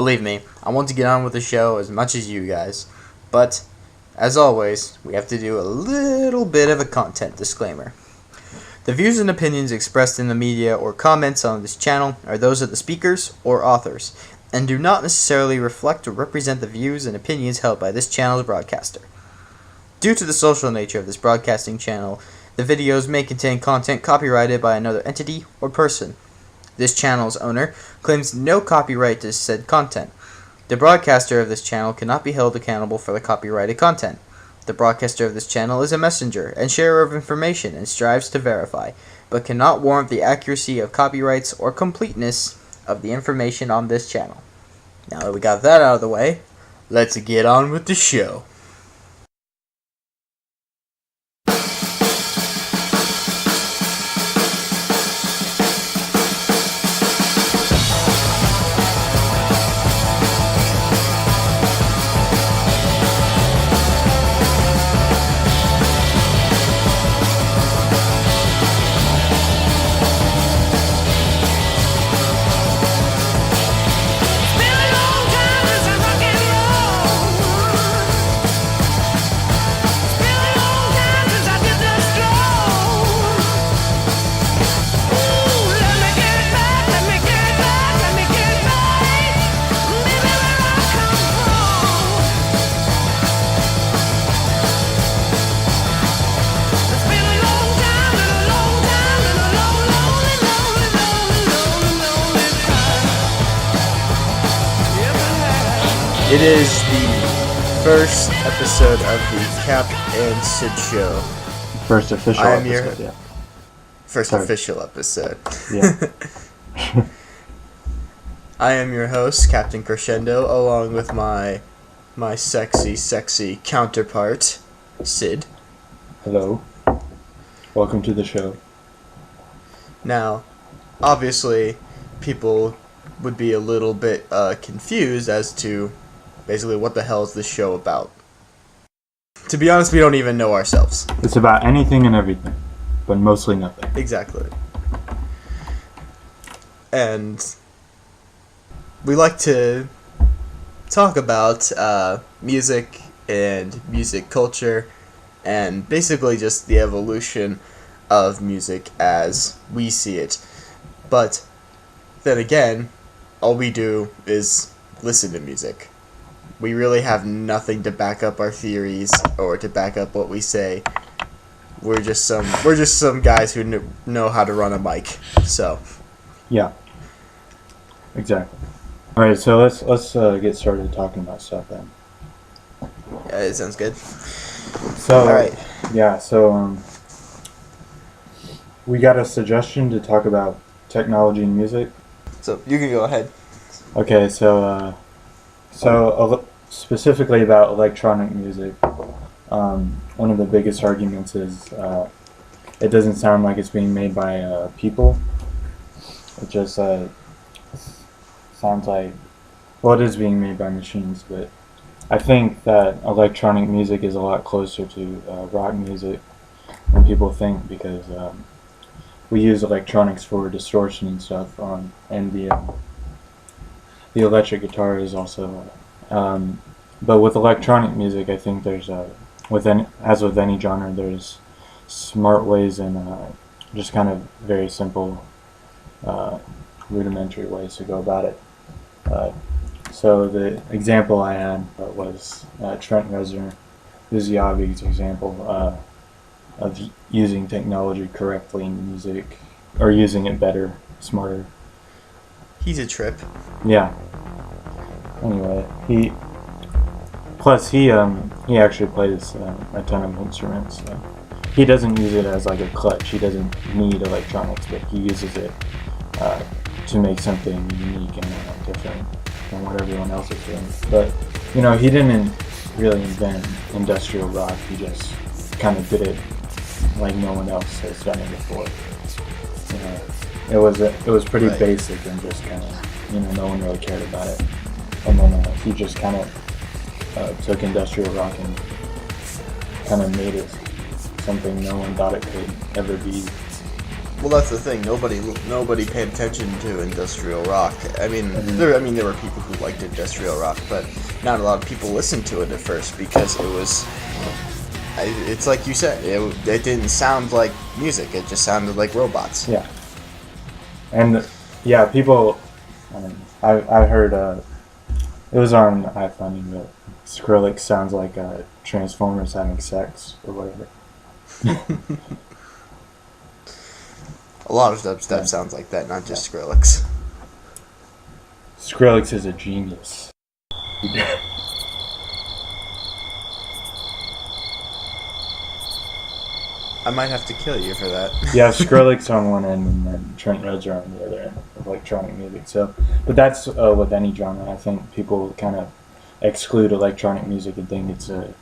Believe me, I want to get on with the show as much as you guys, but, as always, we have to do a little bit of a content disclaimer. The views and opinions expressed in the media or comments on this channel are those of the speakers or authors, and do not necessarily reflect or represent the views and opinions held by this channel's broadcaster. Due to the social nature of this broadcasting channel, the videos may contain content copyrighted by another entity or person. This channel's owner claims no copyright to said content. The broadcaster of this channel cannot be held accountable for the copyrighted content. The broadcaster of this channel is a messenger and sharer of information and strives to verify, but cannot warrant the accuracy of copyrights or completeness of the information on this channel. Now that we got that out of the way, let's get on with the show. It is the first episode of the Cap Sid Show. First official episode, yeah. First official episode. Yeah. I am your host, Captain Crescendo, along with my sexy counterpart, Sid. Hello. Welcome to the show. Now, obviously, people would be a little bit confused as to basically what the hell is this show about. To be honest, we don't even know ourselves. It's about anything and everything, but mostly nothing. Exactly. And we like to talk about music and music culture and basically just the evolution of music as we see it. But then again, all we do is listen to music. We really have nothing to back up our theories or to back up what we say. We're just some guys who know how to run a mic. So, yeah, exactly. All right, so let's get started talking about stuff then. Yeah, it sounds good. So, all right. Yeah, so we got a suggestion to talk about technology and music. So you can go ahead. Okay, so specifically about electronic music, one of the biggest arguments is it doesn't sound like it's being made by people. It just sounds like, well, it is being made by machines, but I think that electronic music is a lot closer to rock music than people think, because we use electronics for distortion and stuff and the electric guitar is also, but with electronic music, I think there's as with any genre, there's smart ways and just kind of very simple, rudimentary ways to go about it. So the example I had was Trent Reznor. This is the obvious example of using technology correctly in music, or using it better, smarter. He's a trip. Yeah. Anyway, he actually plays a ton of instruments. So he doesn't use it as like a crutch. He doesn't need electronics, but he uses it to make something unique and different than what everyone else is doing. But he didn't really invent industrial rock. He just kind of did it like no one else has done it before. It was pretty basic and just kind of, no one really cared about it. And then he just kind of took industrial rock and kind of made it something no one thought it could ever be. Well, that's the thing. Nobody paid attention to industrial rock. I mean, there were people who liked industrial rock, but not a lot of people listened to it at first because it was. It's like you said. It didn't sound like music. It just sounded like robots. Yeah. And yeah, people. I heard. It was on iFunny, but Skrillex sounds like Transformers having sex or whatever. A lot of dubstep sounds like that, not just Skrillex. Skrillex is a genius. I might have to kill you for that. Yeah, Skrillex on one end and then Trent Reznor on the other end of electronic music. So, but that's with any genre. I think people kind of exclude electronic music and think it's a.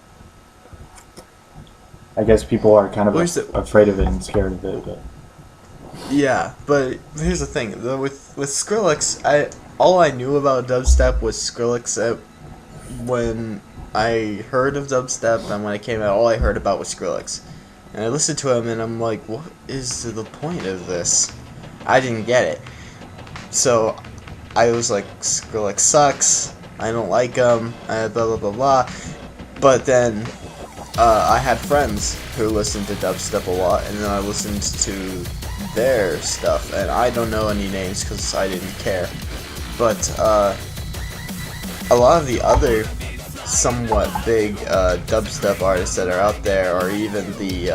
I guess people are kind of afraid of it and scared of it. But. Yeah, but here's the thing. With Skrillex, all I knew about dubstep was Skrillex. When I heard of dubstep and when it came out, all I heard about was Skrillex. And I listened to him and I'm like, what is the point of this? I didn't get it. So I was like, Skrillex sucks. I don't like him. Blah, blah, blah, blah. But then I had friends who listened to dubstep a lot, and then I listened to their stuff. And I don't know any names because I didn't care. But a lot of the other somewhat big dubstep artists that are out there, or even the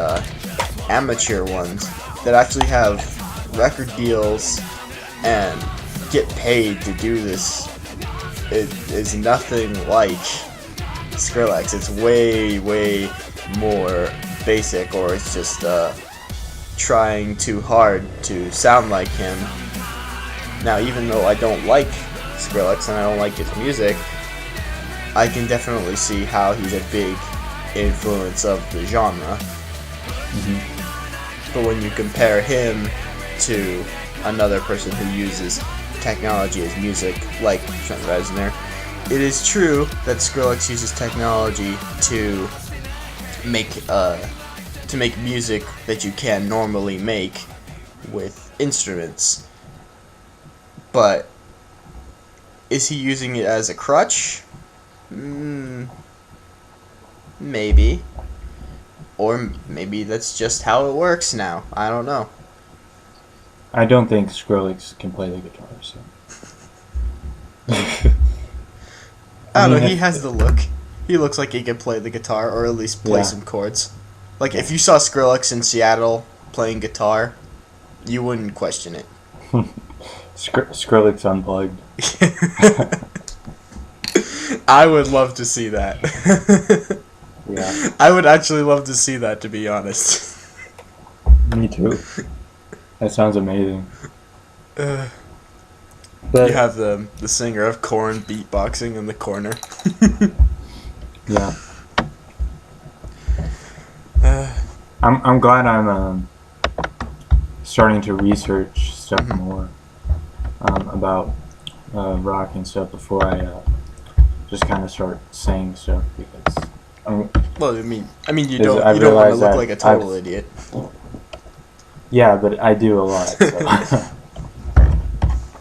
amateur ones that actually have record deals and get paid to do this, it is nothing like Skrillex. It's way, way more basic, or it's just trying too hard to sound like him. Now, even though I don't like Skrillex and I don't like his music, I can definitely see how he's a big influence of the genre. Mm-hmm. But when you compare him to another person who uses technology as music, like Trent Reznor, it is true that Skrillex uses technology to make music that you can normally make with instruments. But is he using it as a crutch? Maybe. Or maybe that's just how it works now. I don't know. I don't think Skrillex can play the guitar, so. I don't know, he has the look. He looks like he could play the guitar, or at least play some chords. Like, if you saw Skrillex in Seattle playing guitar, you wouldn't question it. Skrillex unplugged. I would love to see that. Yeah. I would actually love to see that, to be honest. Me too. That sounds amazing. But you have the singer of Korn beatboxing in the corner. Yeah. I'm glad I'm starting to research stuff more about rock and stuff before I just kind of start saying stuff, because. Well, I mean, you don't want to look like a total idiot. Yeah, but I do a lot.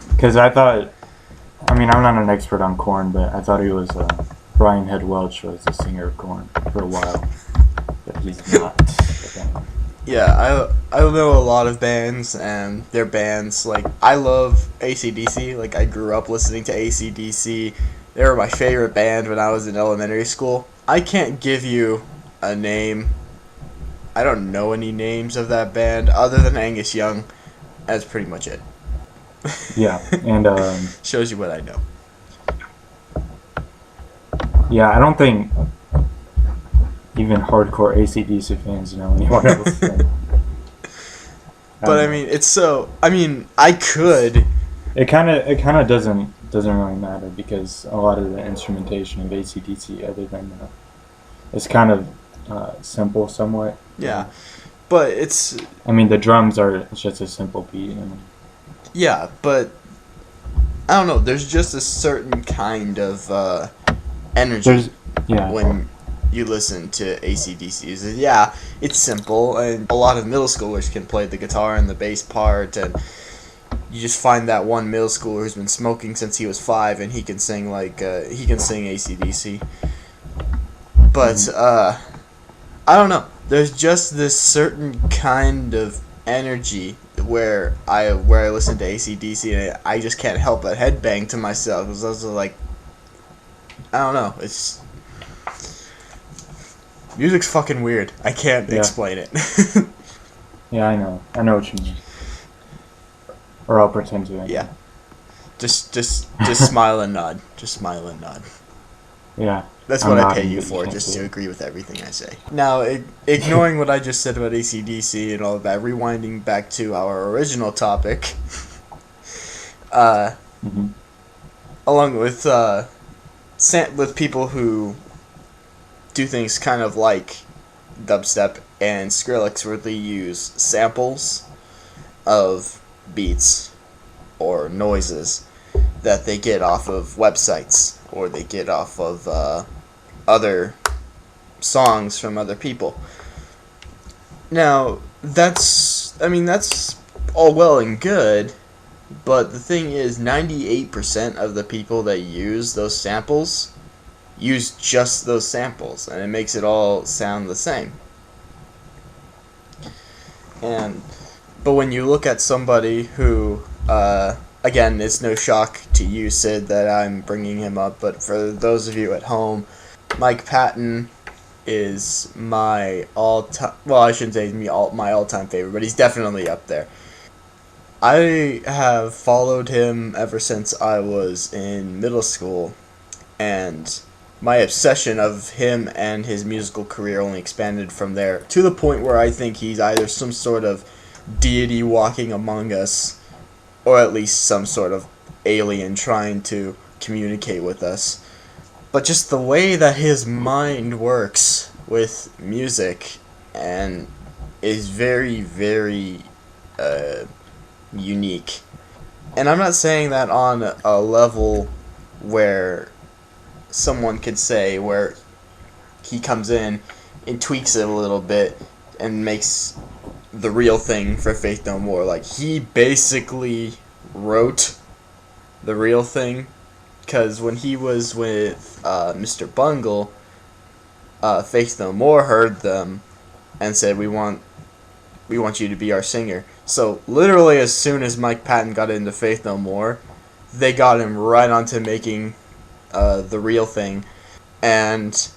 Because I thought, I'm not an expert on Korn, but I thought he was Brian Head Welch was the singer of Korn for a while, but he's not. Yeah, I know a lot of bands, and their bands, like, I love AC/DC. Like, I grew up listening to AC/DC. They were my favorite band when I was in elementary school. I can't give you a name. I don't know any names of that band other than Angus Young. That's pretty much it. Yeah, and shows you what I know. Yeah, I don't think even hardcore AC/DC fans know anyone else. But I mean, it's so. I mean, I could. It kind of doesn't really matter, because a lot of the instrumentation of AC/DC, other than it's kind of simple somewhat. Yeah, but it's. I mean, the drums it's just a simple beat. Yeah, but I don't know. There's just a certain kind of energy when you listen to AC/DC is, yeah, it's simple, and a lot of middle schoolers can play the guitar and the bass part, and you just find that one middle schooler who's been smoking since he was 5, and he can sing AC/DC. But I don't know. There's just this certain kind of energy where I listen to AC/DC, and I just can't help but headbang to myself. It's also like, I don't know. It's music's fucking weird. I can't explain it. Yeah, I know what you mean. Or I'll pretend to. Yeah. Just smile and nod. Just smile and nod. Yeah. That's what I pay you for, just to agree with everything I say. Now, ignoring what I just said about AC/DC and all of that, rewinding back to our original topic, along with with people who do things kind of like dubstep and Skrillex, where they use samples of beats or noises that they get off of websites or they get off of other songs from other people. Now, that's all well and good, but the thing is, 98% of the people that use those samples use just those samples, and it makes it all sound the same. But when you look at somebody who, again, it's no shock to you, Sid, that I'm bringing him up, but for those of you at home, Mike Patton is my all-time, well, I shouldn't say my all-time favorite, but he's definitely up there. I have followed him ever since I was in middle school, and my obsession of him and his musical career only expanded from there, to the point where I think he's either some sort of deity walking among us, or at least some sort of alien trying to communicate with us. But just the way that his mind works with music and is very, very unique. And I'm not saying that on a level where someone could say where he comes in and tweaks it a little bit and makes the real thing for Faith No More. Like, he basically wrote the real thing, because when he was with Mr. Bungle, Faith No More heard them and said, we want you to be our singer. So literally as soon as Mike Patton got into Faith No More, they got him right onto making the real thing, and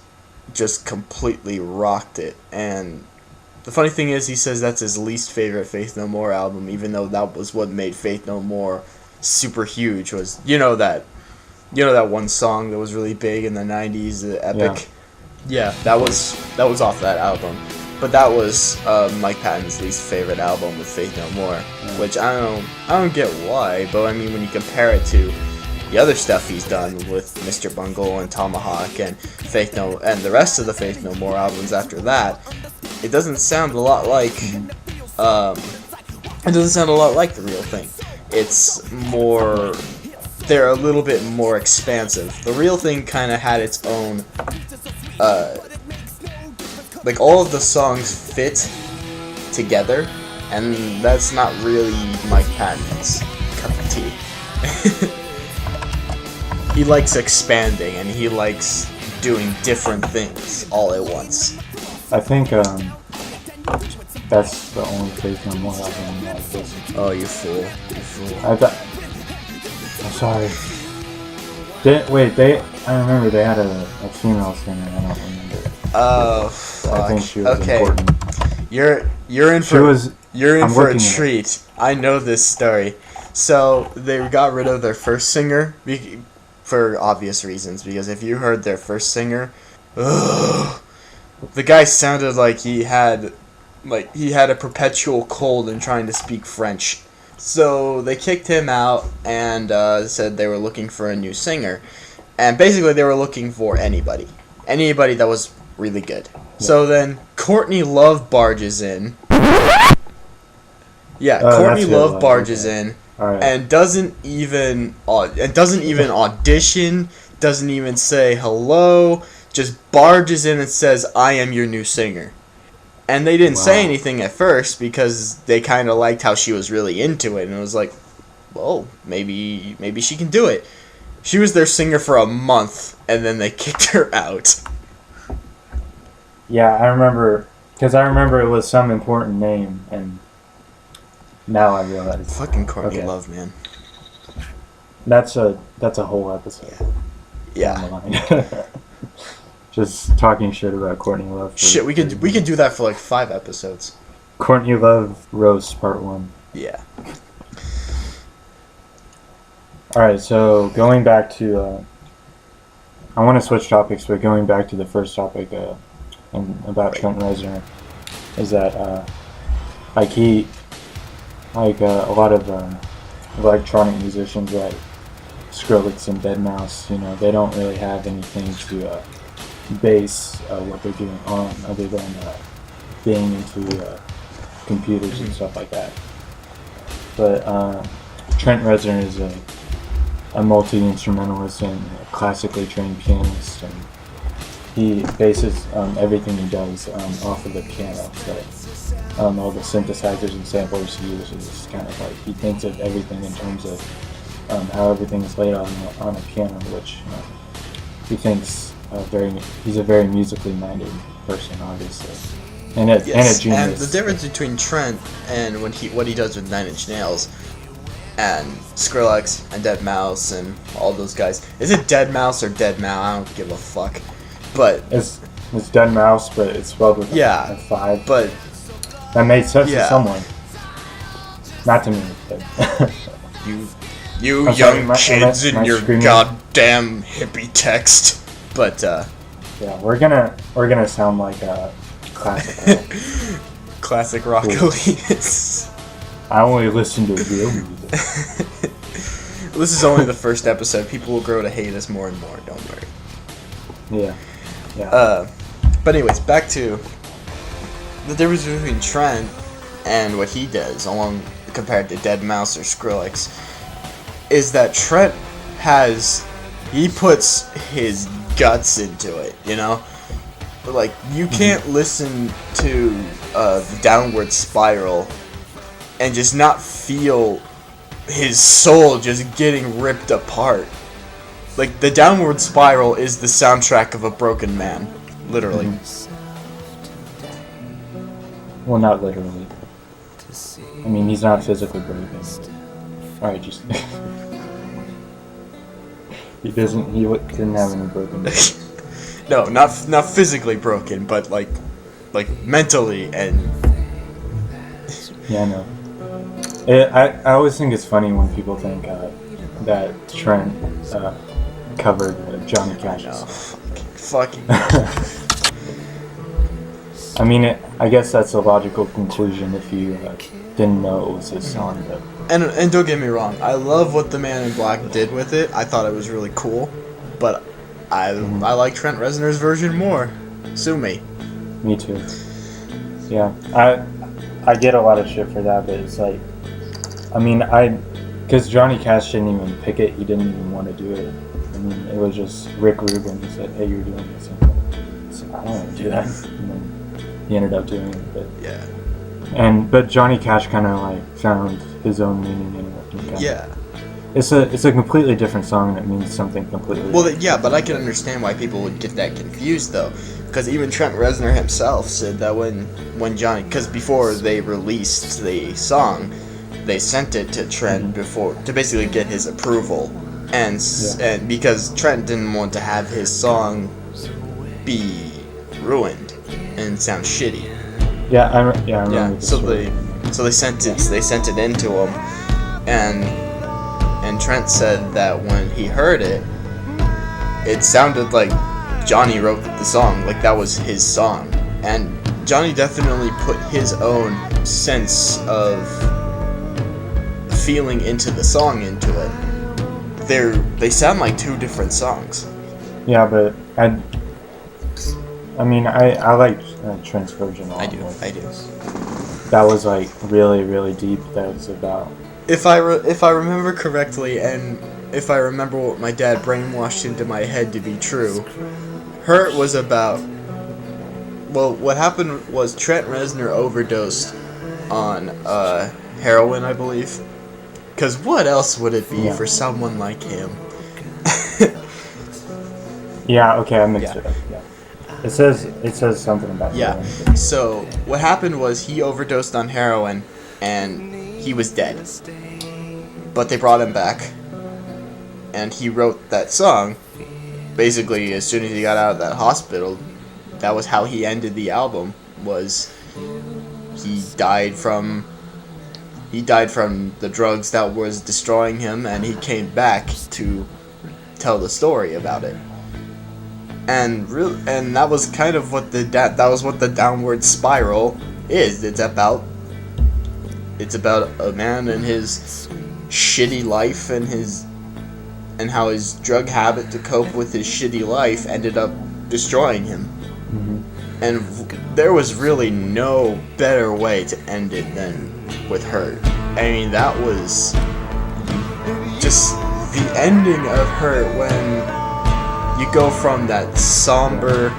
just completely rocked it. And the funny thing is, he says that's his least favorite Faith No More album, even though that was what made Faith No More super huge. Was that one song that was really big in the 90s, the Epic? Yeah, that was off that album. But that was Mike Patton's least favorite album with Faith No More, which I don't get why, but I mean, when you compare it to the other stuff he's done with Mr. Bungle and Tomahawk and and the rest of the Faith No More albums after that, it doesn't sound a lot like the real thing. It's more, they're a little bit more expansive. The real thing kind of had its own, like, all of the songs fit together, and that's not really Mike Patton's cup of tea. He likes expanding, and he likes doing different things all at once. I think that's the only Faith No More album I've listened to. Oh, you fool. I'm sorry. I remember they had a female singer, I don't remember. Oh, fuck. I think she was important. You're in for a treat. I know this story. So they got rid of their first singer for obvious reasons, because if you heard their first singer, the guy sounded like he had a perpetual cold and trying to speak French. So they kicked him out and said they were looking for a new singer. And basically they were looking for anybody that was really good. Yeah. So then Courtney Love barges in. Yeah, Courtney Love barges in. Right. And doesn't even audition, doesn't even say hello, just barges in and says, "I am your new singer." And they didn't say anything at first because they kind of liked how she was really into it, and it was like, well, maybe she can do it. She was their singer for a month, and then they kicked her out. Yeah, I remember, because I remember it was some important name, and now I realize. Fucking Courtney Love, man. That's a whole episode. Yeah. Just talking shit about Courtney Love. Shit, we could do that for like 5 episodes. Courtney Love roast part 1. Yeah. All right, so going back to, I want to switch topics, but going back to the first topic, and about Trent Reznor, is that a lot of electronic musicians like Skrillex and deadmau5, they don't really have anything to base what they're doing on other than being into computers and stuff like that. But Trent Reznor is a multi-instrumentalist and a classically trained pianist, and he bases everything he does off of the piano. So all the synthesizers and samplers he uses is kind of like he thinks of everything in terms of how everything is laid on a piano, which he thinks he's a very musically minded person, obviously, and a genius. And the difference between Trent and what he does with 9 Inch Nails and Skrillex and deadmau5 and all those guys. Is it deadmau5 or deadmau5? I don't give a fuck. But it's deadmau5, but it's spelled with a 5. But that made sense to someone. Not to me. But you young kids in your goddamn hippie text. But yeah, we're gonna sound like a classic rock elites. I only listen to real music. This is only the first episode. People will grow to hate us more and more. Don't worry. Yeah. But anyways, back to the difference between Trent and what he does, compared to deadmau5 or Skrillex, is that Trent he puts his guts into it, Like, you can't listen to the Downward Spiral and just not feel his soul just getting ripped apart. Like, the Downward Spiral is the soundtrack of a broken man, literally. Well, not literally. I mean, he's not physically broken. Alright, just... He didn't have any broken bones. No, not physically broken, but like mentally and. Yeah, I know. I always think it's funny when people think that Trent covered Johnny Cash's song. Fucking. I mean, I guess that's a logical conclusion if you didn't know it was his song, but. And don't get me wrong, I love what the Man in Black did with it. I thought it was really cool, but I like Trent Reznor's version more. Sue me. Me too. Yeah, I get a lot of shit for that, but it's like, I mean, because Johnny Cash didn't even pick it. He didn't even want to do it. I mean, it was just Rick Rubin who said, "Hey, you're doing this." And I said, "I don't want to do that." And then he ended up doing it, but yeah. But Johnny Cash kind of like found his own meaning in it. Yeah. It's a completely different song and it means something completely different. Yeah, but I can understand why people would get that confused, though. Because even Trent Reznor himself said that when Johnny... Because before they released the song, they sent it to Trent to basically get his approval. And because Trent didn't want to have his song be ruined and sound shitty. Yeah, I remember. So they sent it into him, and Trent said that when he heard it, it sounded like Johnny wrote the song, like that was his song, and Johnny definitely put his own sense of feeling into the song into it. They sound like two different songs. Yeah, but I mean, I like Trent's version a lot more. I do. That was like really, really deep. That was about. If I remember correctly, and if I remember what my dad brainwashed into my head to be true, Hurt was about... Well, what happened was Trent Reznor overdosed on heroin, I believe. Because what else would it be for someone like him? Yeah, okay, I mixed it up. Yeah. It says something about heroin. So what happened was he overdosed on heroin and he was dead. But they brought him back. And he wrote that song. Basically, as soon as he got out of that hospital, that was how he ended the album. Was he died from the drugs that was destroying him, and he came back to tell the story about it. And that was kind of what the downward spiral is. It's about a man and his shitty life and how his drug habit to cope with his shitty life ended up destroying him. Mm-hmm. And there was really no better way to end it than with Hurt. I mean, that was just the ending of Hurt when you go from that somber,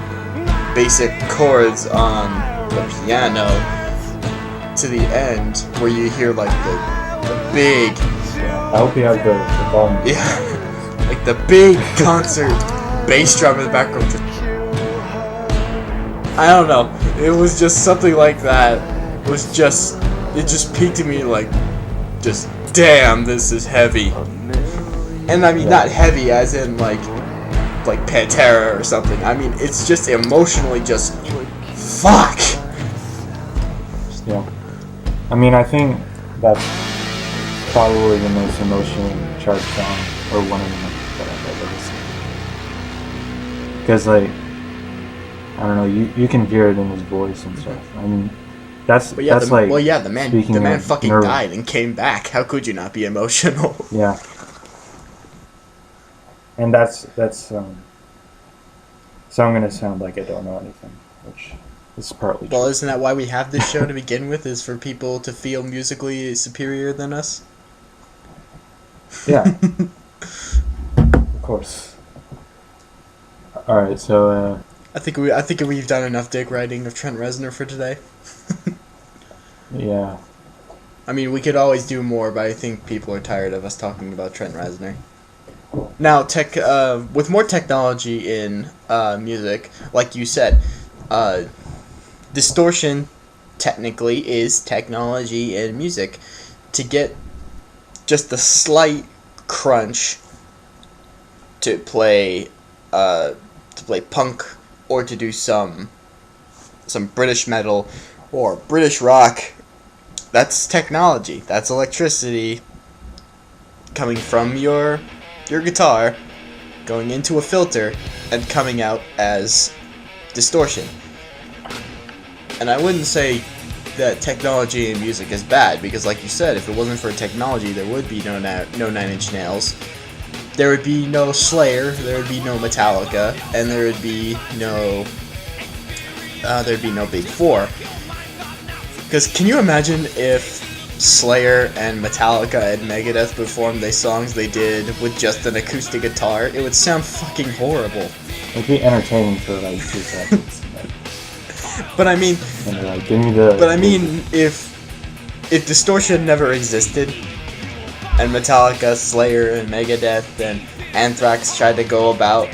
basic chords on the piano to the end where you hear like the big... I hope you have the volume. Yeah, like the big concert bass drum in the background. I don't know. It was just something like that. It just peaked in me like, just, damn, this is heavy. And I mean, not heavy as in like Pantera or something. I mean, it's just emotionally just, fuck. Yeah. I mean, I think that's probably the most emotionally charged song, or one of them that I've ever listened to. Because, like, I don't know, you can hear it in his voice and stuff. I mean, the man fucking died and came back. How could you not be emotional? Yeah. And that's so I'm gonna sound like I don't know anything, which is partly true. Well, isn't that why we have this show to begin with? Is for people to feel musically superior than us? Yeah. Of course. All right, so. I think we've done enough dick riding of Trent Reznor for today. Yeah. I mean, we could always do more, but I think people are tired of us talking about Trent Reznor. Now, with more technology in music, like you said, distortion technically is technology in music. To get just a slight crunch to play punk, or to do some British metal or British rock, that's technology. That's electricity coming from your guitar, going into a filter, and coming out as distortion. And I wouldn't say that technology in music is bad, because like you said, if it wasn't for technology, there would be no Nine Inch Nails. There would be no Slayer, there would be no Metallica, and there would be no Big Four. Because can you imagine if Slayer and Metallica and Megadeth performed the songs they did with just an acoustic guitar? It would sound fucking horrible. It'd be entertaining for like 2 seconds. But I mean, like, give me the. But I mean, if distortion never existed, and Metallica, Slayer, and Megadeth, and Anthrax tried to go about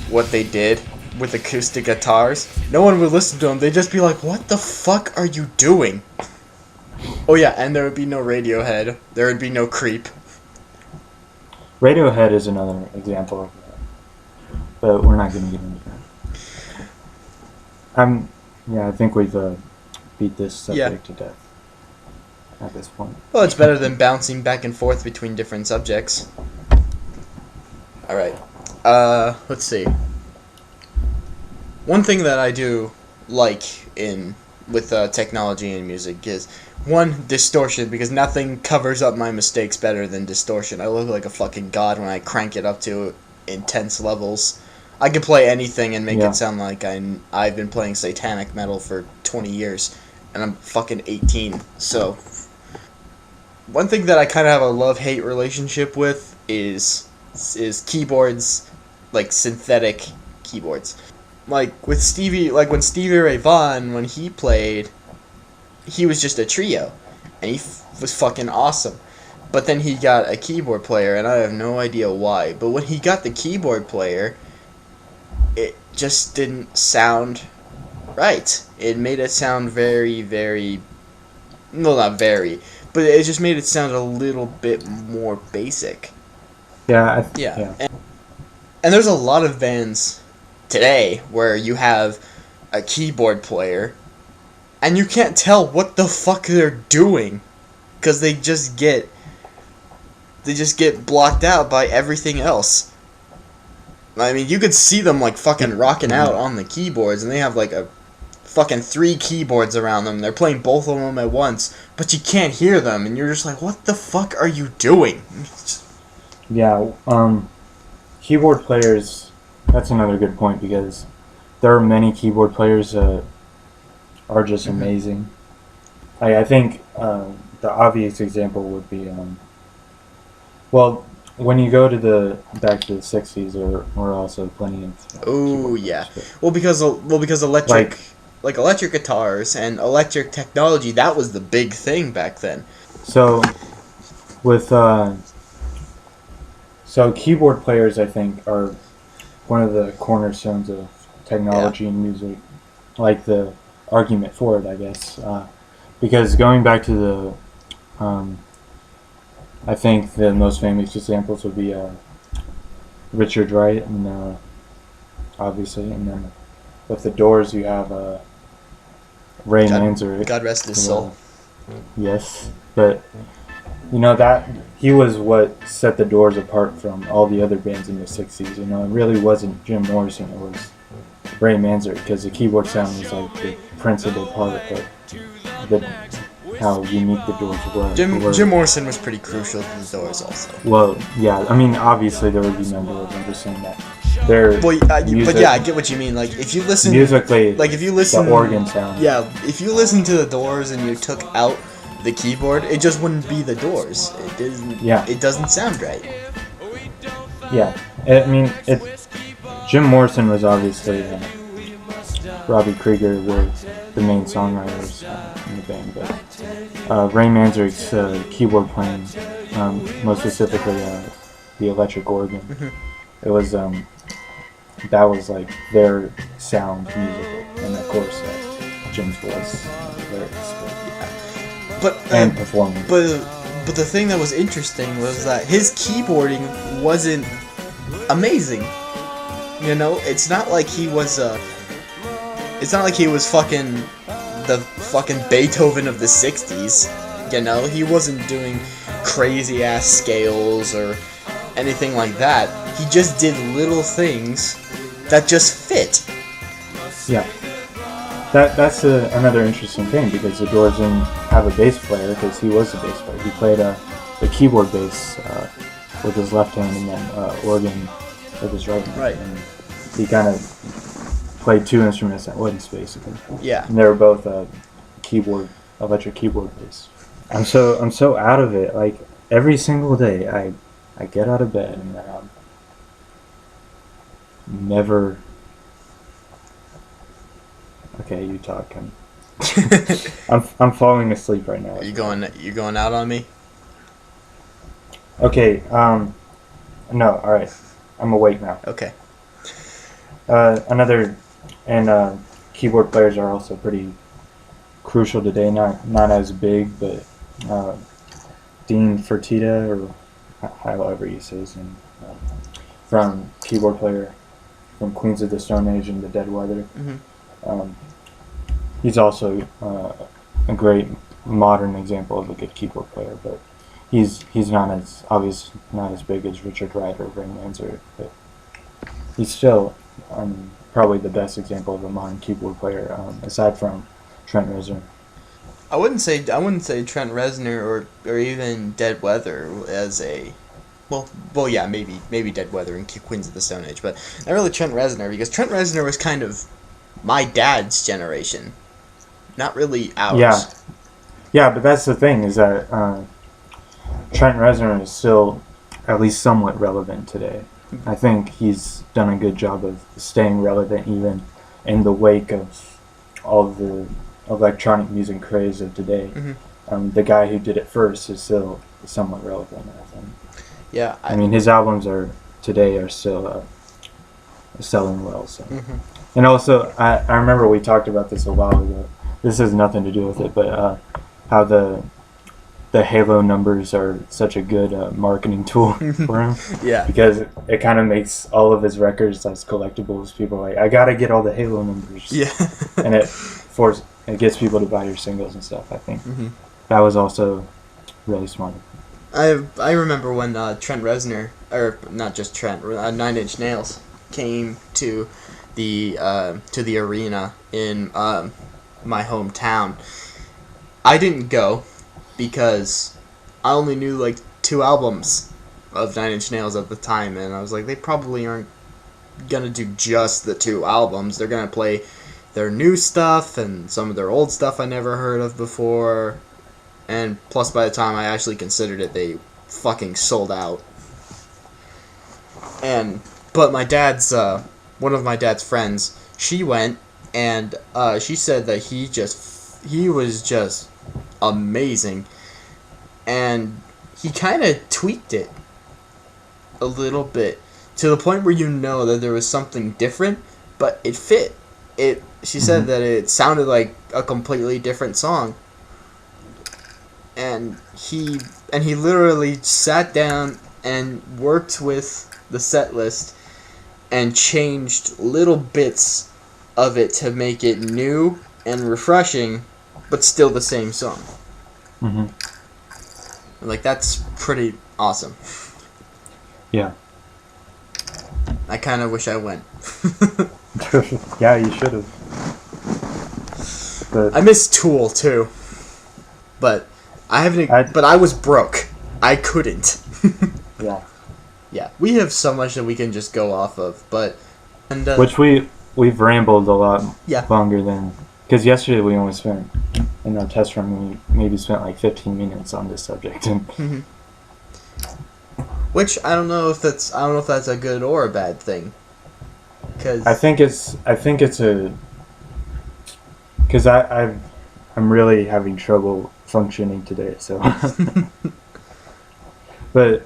what they did with acoustic guitars, no one would listen to them. They'd just be like, what the fuck are you doing? Oh yeah, and there would be no Radiohead. There would be no Creep. Radiohead is another example of that. But we're not going to get into that. I think we've beat this subject to death at this point. Well, it's better than bouncing back and forth between different subjects. Alright. Let's see. One thing that I do like with technology and music is, one, distortion, because nothing covers up my mistakes better than distortion. I look like a fucking god when I crank it up to intense levels. I can play anything and make it sound like I've been playing satanic metal for 20 years, and I'm fucking 18, so... One thing that I kind of have a love-hate relationship with is keyboards, like synthetic keyboards. with Stevie, like when Stevie Ray Vaughan, when he played, he was just a trio, and he was fucking awesome. But then he got a keyboard player, and I have no idea why. But when he got the keyboard player, it just didn't sound right. It made it sound very, very... No, not very. But it just made it sound a little bit more basic. Yeah. Yeah. And there's a lot of bands today where you have a keyboard player, and you can't tell what the fuck they're doing. Because they just get blocked out by everything else. I mean, you could see them like fucking rocking out on the keyboards, and they have like a fucking 3 keyboards around them. They're playing both of them at once, but you can't hear them, and you're just like, what the fuck are you doing? Yeah, keyboard players, that's another good point, because there are many keyboard players that are just amazing. I think the obvious example would be... well, when you go to back to the 60s, there were also plenty of... Oh, yeah. Well, because electric... Like electric guitars and electric technology, that was the big thing back then. So, with... So, keyboard players, I think, are one of the cornerstones of technology and music. Like the argument for it, I guess. Because going back to the... I think the most famous examples would be Richard Wright, and obviously, and then with the Doors you have Ray Manzarek. God rest his soul. Yes, but you know that he was what set the Doors apart from all the other bands in the '60s. You know, it really wasn't Jim Morrison; it was Ray Manzarek, because the keyboard sound was like the principal part of how unique the Doors were. Jim Morrison was pretty crucial to the Doors also. Well, yeah, I mean, obviously there would be none of them. I'm just saying that. But yeah, I get what you mean. Like, if you listen... Musically, the organ sound. Yeah, if you listen to the Doors and you took out the keyboard, it just wouldn't be the Doors. It doesn't sound right. Yeah, I mean, Jim Morrison was obviously... Robbie Krieger were the main songwriters in the band, but Ray Manzarek's keyboard playing, most specifically the electric organ, it was that was like their sound musically, and of course Jim's voice, and performing. But the thing that was interesting was that his keyboarding wasn't amazing. You know, it's not like he was fucking the fucking Beethoven of the 60s, you know? He wasn't doing crazy-ass scales or anything like that. He just did little things that just fit. Yeah. That's another interesting thing, because the Doors didn't have a bass player, because he was a bass player. He played the keyboard bass with his left hand, and then organ with his right hand. Right. And he kind of played 2 instruments at once, basically. Yeah. And they were both electric keyboard bass. I'm so out of it. Like, every single day, I get out of bed and never. Okay, you talk. I'm falling asleep right now. You going out on me? Okay. No. All right. I'm awake now. Okay. Keyboard players are also pretty crucial today. Not as big, but Dean Fertitta, or however you say his name, from keyboard player from Queens of the Stone Age and the Dead Weather. He's also a great modern example of a good keyboard player, but he's not as big as Richard Wright or Ray Manzarek, but he's still probably the best example of a modern keyboard player, aside from Trent Reznor. I wouldn't say Trent Reznor or even Dead Weather as a well yeah, maybe Dead Weather and Queens of the Stone Age, but not really Trent Reznor, because Trent Reznor was kind of my dad's generation, not really ours. Yeah, but that's the thing, is that Trent Reznor is still at least somewhat relevant today. I think he's done a good job of staying relevant even in the wake of all the electronic music craze of today, the guy who did it first is still somewhat relevant, I think. Yeah. I mean, his albums today are still selling well. So, and also, I remember we talked about this a while ago. This has nothing to do with it, but how the Halo numbers are such a good marketing tool for him. Yeah. Because it kind of makes all of his records as collectibles. People are like, I gotta get all the Halo numbers. Yeah. And it gets people to buy your singles and stuff, I think. That was also really smart. I remember when Trent Reznor, or not just Trent, 9 Inch Nails came to the arena in my hometown. I didn't go because I only knew like 2 albums of 9 Inch Nails at the time, and I was like, they probably aren't gonna do just the 2 albums. They're gonna play their new stuff and some of their old stuff I never heard of before. And plus, by the time I actually considered it, they fucking sold out. But my dad's, one of my dad's friends, she went, and she said that he was just amazing. And he kind of tweaked it a little bit, to the point where you know that there was something different, but it fit. She said that it sounded like a completely different song. And he literally sat down and worked with the set list and changed little bits of it to make it new and refreshing, but still the same song. Like, that's pretty awesome. Yeah. I kind of wish I went. Yeah, you should have. I miss Tool too, but but I was broke. I couldn't. Yeah. Yeah, we have so much that we can just go off of, which we've rambled a lot longer than, because yesterday we only spent, in our test run, we maybe spent like 15 minutes on this subject. Which I don't know if that's a good or a bad thing. Cause I think it's because I'm really having trouble functioning today, so but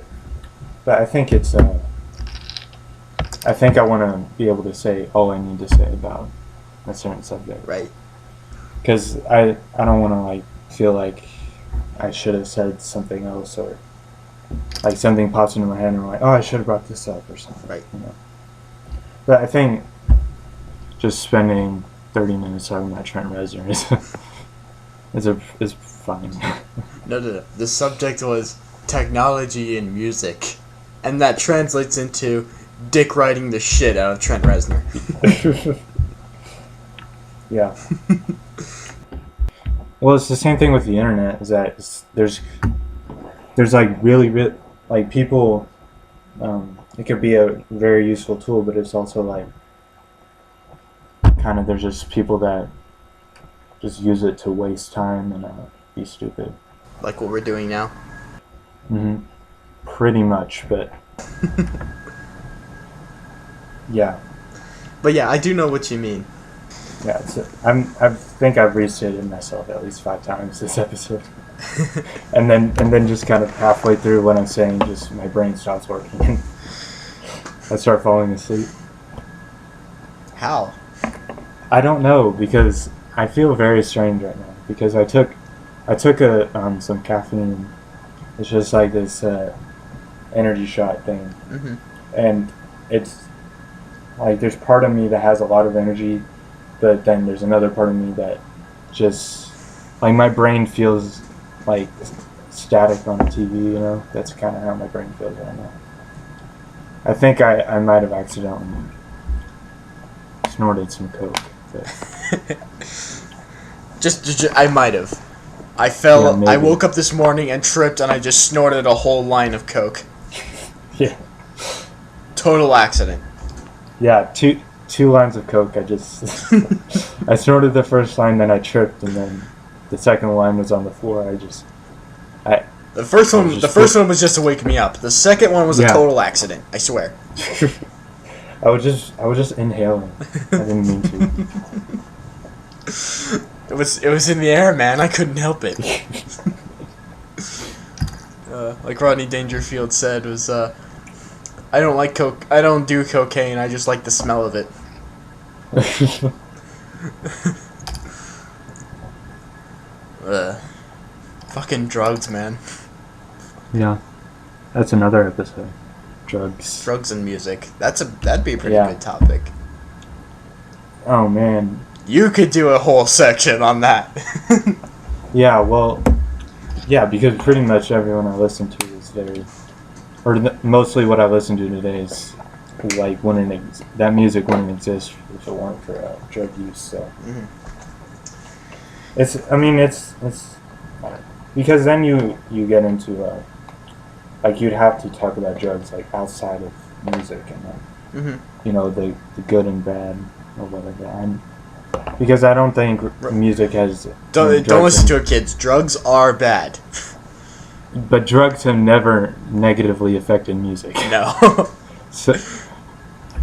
I think it's I think I want to be able to say all I need to say about a certain subject, right? Because I don't want to like feel like I should have said something else, or like something pops into my head and I'm like, oh, I should have brought this up or something, right? You know. But I think just spending 30 minutes talking about Trent Reznor is fine. No. The subject was technology and music, and that translates into dick riding the shit out of Trent Reznor. Yeah. Well, it's the same thing with the internet. Is that there's like really like people. It could be a very useful tool, but it's also like kind of there's just people that just use it to waste time and be stupid. Like what we're doing now. Pretty much, but yeah. But yeah, I do know what you mean. Yeah, I think I've restated myself at least 5 times this episode, and then just kind of halfway through what I'm saying, just my brain stops working and I start falling asleep. How? I don't know, because I feel very strange right now because I took some caffeine. It's just like this energy shot thing, and it's like there's part of me that has a lot of energy, but then there's another part of me that just like my brain feels like static on the TV. You know, that's kind of how my brain feels right now. I think I might have accidentally snorted some coke. just I might have. I fell. Yeah, I woke up this morning and tripped, and I just snorted a whole line of coke. Yeah. Total accident. Yeah, two lines of coke. I just I snorted the first line, then I tripped, and then the second line was on the floor. The first one was just to wake me up. The second one was a total accident. I swear. I was just inhaling. I didn't mean to. It was in the air, man. I couldn't help it. Like Rodney Dangerfield said, was I don't do cocaine. I just like the smell of it. Fucking drugs, man. Yeah, that's another episode. Drugs and music. That'd be a pretty Yeah. good topic. Oh man. You could do a whole section on that. Yeah, well, yeah, because pretty much everyone I listen to is very, mostly what I listen to today is like that music wouldn't exist if it weren't for drug use. So it's because then you get into like you'd have to talk about drugs like outside of music and you know the good and bad or whatever. Because I don't think music has. Don't listen to it, kids. Drugs are bad. But drugs have never negatively affected music. No. So,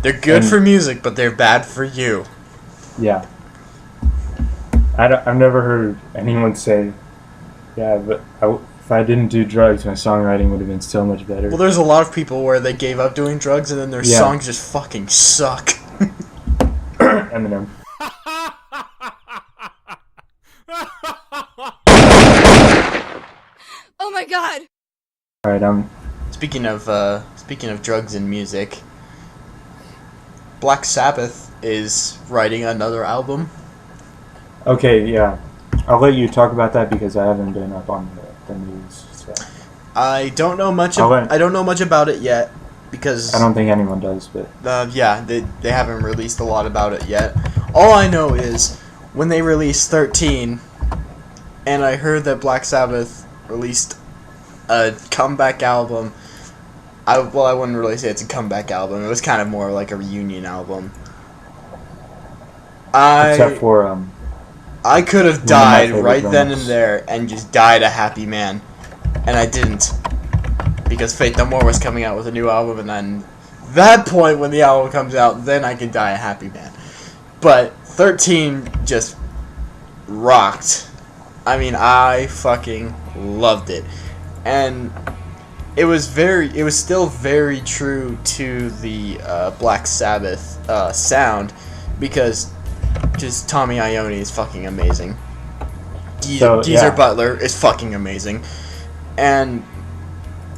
they're good for music, but they're bad for you. Yeah. I've never heard anyone say, yeah, but if I didn't do drugs, my songwriting would have been so much better. Well, there's a lot of people where they gave up doing drugs and then their songs just fucking suck. Eminem. Oh my god! Alright, Speaking of drugs and music, Black Sabbath is writing another album. Okay, yeah. I'll let you talk about that because I haven't been up on the news. So. I don't know much. I don't know much about it yet because I don't think anyone does. But yeah, they haven't released a lot about it yet. All I know is when they released 13, and I heard that Black Sabbath released a comeback album. I wouldn't really say it's a comeback album. It was kind of more like a reunion album. except for I could have died right then and there and just died a happy man, and I didn't, because Faith No More was coming out with a new album, and then that point when the album comes out, then I can die a happy man. But 13 just rocked. I mean, I fucking loved it, and it was still very true to the Black Sabbath sound, because just Tommy Iommi is fucking amazing. Geezer Butler is fucking amazing, and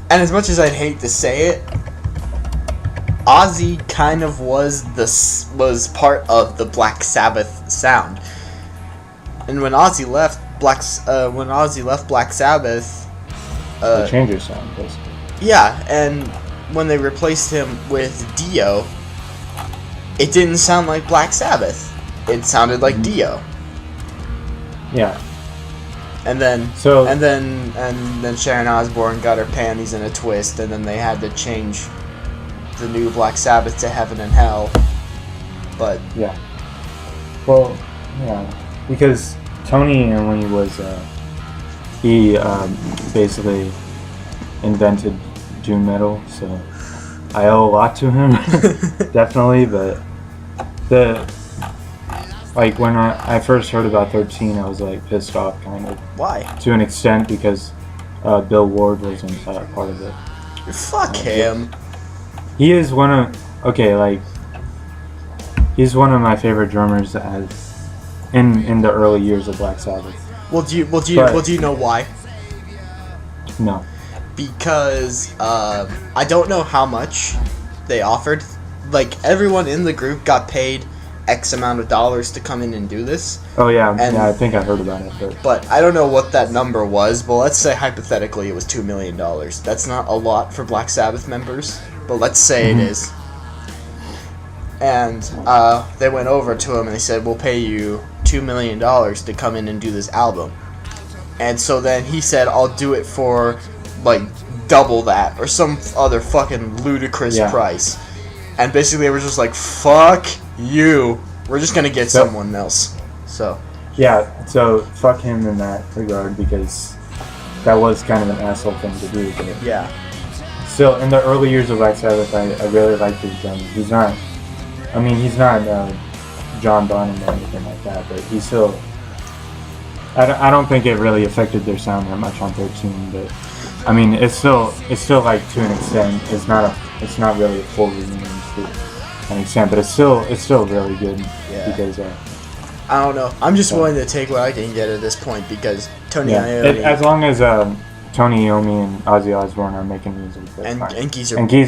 as much as I'd hate to say it, Ozzy kind of was part of the Black Sabbath sound. And when Ozzy left Black Sabbath, the change your sound, basically. Yeah, and when they replaced him with Dio, it didn't sound like Black Sabbath. It sounded like Dio. Yeah. And then Sharon Osbourne got her panties in a twist, and then they had to change the new Black Sabbath to Heaven and Hell. But yeah. Well, yeah, because Tony, when he was he basically invented doom metal, so I owe a lot to him, definitely. But when I first heard about 13, I was like pissed off, kind of. Why? To an extent, because Bill Ward wasn't part of it. Fuck him. He is he's one of my favorite drummers in the early years of Black Sabbath. Do you know why? No. Because I don't know how much they offered. Like, everyone in the group got paid X amount of dollars to come in and do this. Oh yeah, I think I heard about it. But I don't know what that number was, but let's say hypothetically it was $2 million. That's not a lot for Black Sabbath members, but let's say it is. And they went over to him and they said, we'll pay you $2 million to come in and do this album. And so then he said, I'll do it for like double that or some other fucking ludicrous price. And basically they were just like, fuck you, we're just gonna get someone else. So so fuck him in that regard, because that was kind of an asshole thing to do. But yeah. Still, in the early years of Black Sabbath, I really liked his drumming. I mean, he's not John Bonham or anything like that, but he's still. I don't think it really affected their sound that much on 13, but I mean, it's still like to an extent. It's not really a full reunion to an extent, but it's still really good. Yeah. Because I don't know. I'm just willing to take what I can get at this point because Tony Iommi. As long as Tony Iommi and Ozzy Osbourne are making music, that's fine.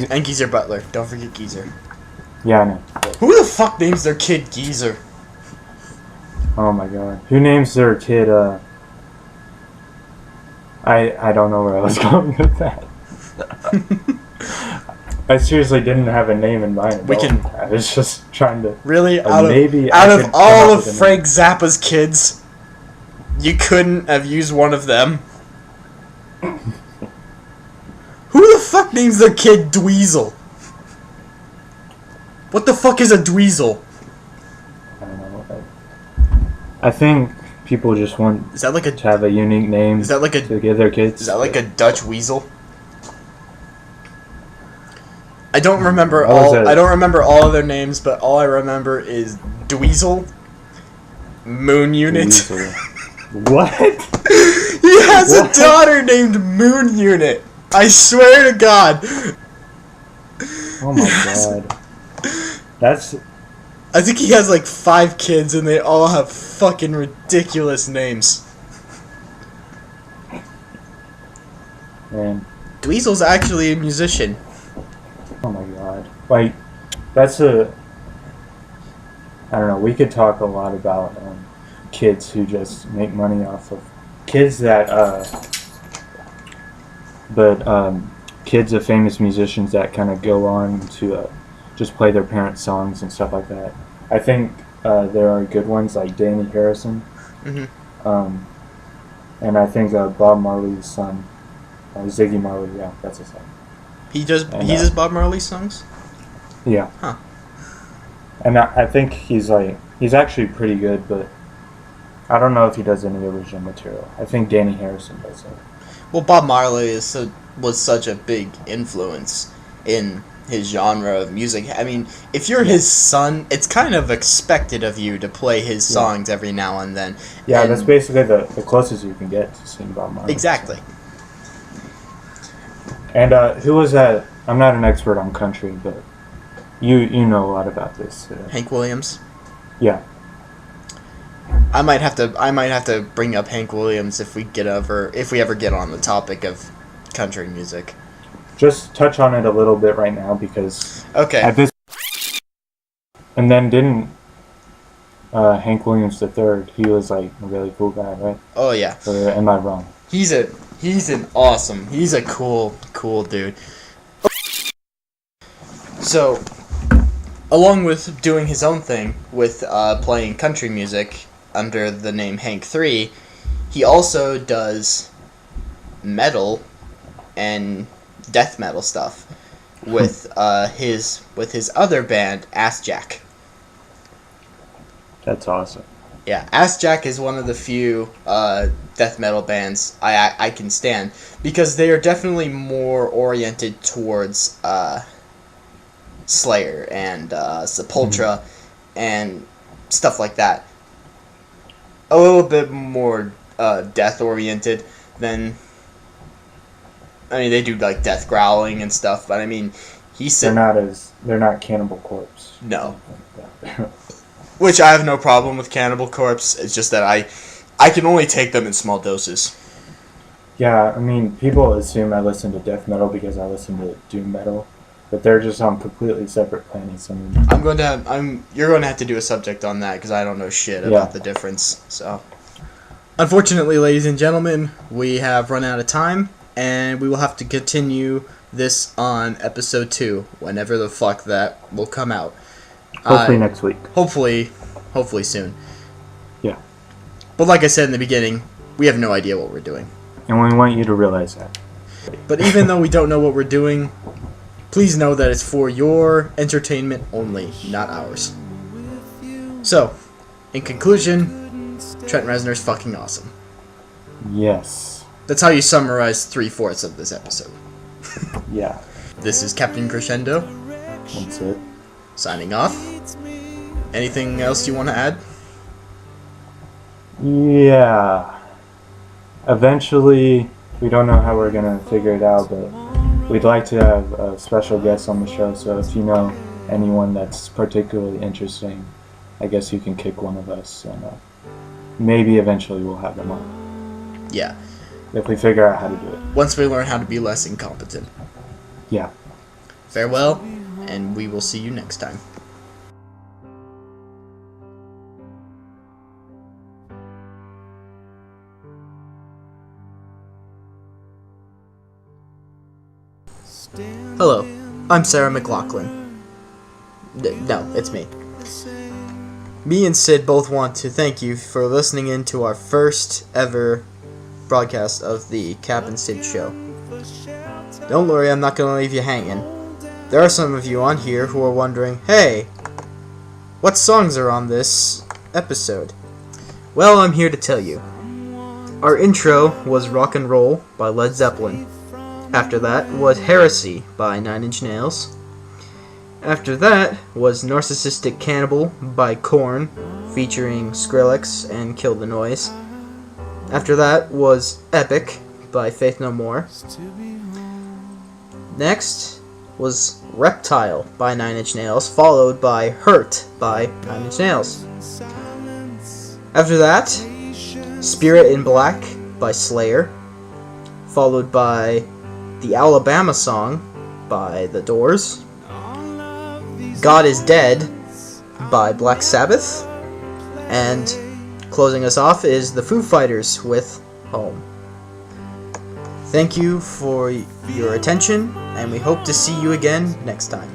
And Geezer Butler. Don't forget Geezer. Yeah, I know. Who the fuck names their kid Geezer? Oh my god. Who names their kid, I don't know where I was going with that. I seriously didn't have a name in mind. I was just trying to... Really? Out of all of Frank Zappa's kids, you couldn't have used one of them? Who the fuck names their kid Dweezil? What the fuck is a Dweezil? I don't know. I think people just want to have a unique name to give their kids. Is that like a Dutch weasel? I don't remember all of their names, but all I remember is Dweezil, Moon Unit. Dweezil. What? He has a daughter named Moon Unit. I swear to God. Oh my god. I think he has like 5 kids and they all have fucking ridiculous names. Man. Dweezil's actually a musician. Oh my god. Like, I don't know, we could talk a lot about kids who just make money off of kids that, kids of famous musicians that kind of go on to just play their parents' songs and stuff like that. I think there are good ones like Danny Harrison. Mm-hmm. And I think Bob Marley's son, Ziggy Marley, yeah, that's his son. He does Bob Marley's songs? Yeah. Huh. And I think he's actually pretty good, but I don't know if he does any original material. I think Danny Harrison does it. Well, Bob Marley was such a big influence in his genre of music. I mean, if you're his son, it's kind of expected of you to play his songs every now and then. Yeah, that's basically the closest you can get to seeing Bob Marley. Exactly. So. And who was that? I'm not an expert on country, but you know a lot about this. Hank Williams. Yeah. I might have to bring up Hank Williams if we ever get on the topic of country music. Just touch on it a little bit right now because and then didn't Hank Williams III, he was like a really cool guy, right? Oh yeah. Or am I wrong? He's a cool dude. So, along with doing his own thing with playing country music under the name Hank 3, he also does metal and death metal stuff with his other band, Ass Jack. That's awesome. Yeah, Ass Jack is one of the few death metal bands I can stand because they are definitely more oriented towards Slayer and Sepultura and stuff like that. A little bit more death oriented than. I mean, they do like death growling and stuff, but I mean, they're not Cannibal Corpse. No. Which I have no problem with Cannibal Corpse. It's just that I can only take them in small doses. Yeah, I mean, people assume I listen to death metal because I listen to doom metal, but they're just on completely separate planets. I mean, you're going to have to do a subject on that because I don't know shit about the difference. So, unfortunately, ladies and gentlemen, we have run out of time, and we will have to continue this on episode 2, whenever the fuck that will come out. Hopefully next week. Hopefully soon. Yeah. But like I said in the beginning, we have no idea what we're doing. And we want you to realize that. But even though we don't know what we're doing, please know that it's for your entertainment only, not ours. So, in conclusion, Trent Reznor's fucking awesome. Yes. That's how you summarize 3/4 of this episode. Yeah. This is Captain Crescendo. That's it. Signing off. Anything else you want to add? Yeah. Eventually, we don't know how we're going to figure it out, but we'd like to have a special guest on the show, so if you know anyone that's particularly interesting, I guess you can kick one of us, and maybe eventually we'll have them on. Yeah. If we figure out how to do it. Once we learn how to be less incompetent. Yeah. Farewell, and we will see you next time. Hello, I'm Sarah McLaughlin. No, it's me. Me and Sid both want to thank you for listening in to our first ever broadcast of the Cap and Sid Show. Don't worry, I'm not going to leave you hanging. There are some of you on here who are wondering, hey, what songs are on this episode? Well, I'm here to tell you. Our intro was Rock and Roll by Led Zeppelin. After that was Heresy by 9 Inch Nails. After that was Narcissistic Cannibal by Korn, featuring Skrillex and Kill the Noise. After that was Epic by Faith No More. Next was Reptile by 9 Inch Nails, followed by Hurt by 9 Inch Nails. After that, Spirit in Black by Slayer, followed by The Alabama Song by The Doors, God Is Dead by Black Sabbath, and closing us off is the Foo Fighters with Home. Thank you for your attention, and we hope to see you again next time.